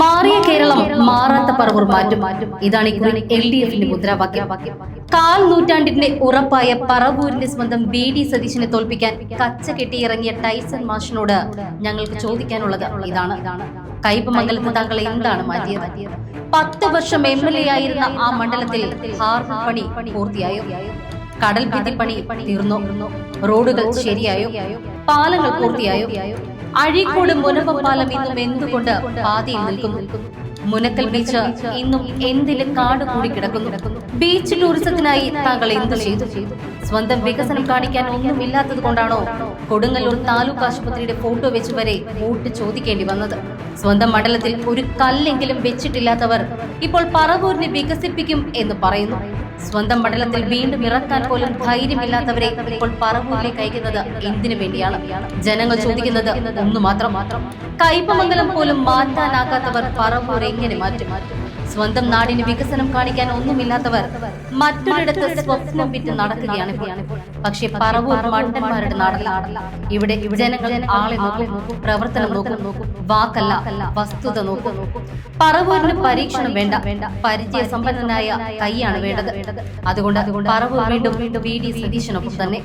മാറിയ കേരളം മാറാത്ത പറവൂർ മാറ്റും. ഇതാണ് ഇക്കുറി LDFന്റെ മുദ്രാവാക്യം. കാൽ നൂറ്റാണ്ടിന്റെ ഉറപ്പായ പറവൂരിന്റെ സ്വന്തം BD സതീശനെ തോൽപ്പിക്കാൻ കച്ച കെട്ടിയിറങ്ങിയ ടൈസൺ മാഷിനോട് ഞങ്ങൾക്ക് ചോദിക്കാനുള്ളത് ഇതാണ്. കയ്പമംഗലത്ത് താങ്കൾ എന്താണ് മാറ്റിയത്? 10 വർഷം MLA ആയിരുന്ന ആ മണ്ഡലത്തിൽ ഹാർബർ പണി പൂർത്തിയായോ? കടൽ ഭിത്തി പണി തീർന്നോ? റോഡുകൾ ശരിയായോ? പാലങ്ങൾ പൂർത്തിയായോ? അഴീക്കോട് മുനമ്പം പാലം ഇന്നും എന്തുകൊണ്ട് പാതിയിൽ നിൽക്കുന്നു? മുനക്കൽ ബീച്ച് ഇന്നും എന്തിന് കാട് കൂടി കിടക്കുന്നു? ബീച്ച് ടൂറിസത്തിനായി താങ്കൾ എന്ത് ചെയ്തു? സ്വന്തം വികസനം കാണിക്കാൻ ഒന്നുമില്ലാത്തത് കൊണ്ടാണോ കൊടുങ്ങല്ലൂർ താലൂക്ക് ആശുപത്രിയുടെ ഫോട്ടോ വെച്ച് വരെ വോട്ട് ചോദിക്കേണ്ടി വന്നത്? സ്വന്തം മണ്ഡലത്തിൽ ഒരു കല്ലെങ്കിലും വെച്ചിട്ടില്ലാത്തവർ ഇപ്പോൾ പറവൂരിനെ വികസിപ്പിക്കും എന്ന് പറയുന്നു. സ്വന്തം മണ്ഡലത്തിൽ വീണ്ടും ഇറക്കാൻ പോലും ധൈര്യമില്ലാത്തവരെ ഇപ്പോൾ പറവൂരിലേക്ക് അയക്കുന്നത് എന്തിനു വേണ്ടിയാണ്? ജനങ്ങൾ ചോദിക്കുന്നത് ഒന്നു മാത്രം. കയ്പമംഗലം പോലും മാറ്റാനാകാത്തവർ പറവൂർ എങ്ങനെ മാറ്റും? സ്വന്തം നാടിന് വികസനം കാണിക്കാൻ ഒന്നുമില്ലാത്തവർ മറ്റൊരിടത്ത് സ്വപ്നം വിറ്റ് നടക്കുകയാണ്. പക്ഷെ പറവൂർ മണ്ടന്മാരുടെ നാടല്ല. ഇവിടെ ജനങ്ങൾ ആളെ നോക്കും, പ്രവർത്തനം നോക്കും, വാക്കല്ല വസ്തുത നോക്കും. പറവൂരിന് പരീക്ഷണം വേണ്ട, പരിചയസമ്പന്നനായ കൈയാണ് വേണ്ടത്. അതുകൊണ്ട് പറവൂർ വീണ്ടും BD സതീശനൊപ്പം തന്നെ.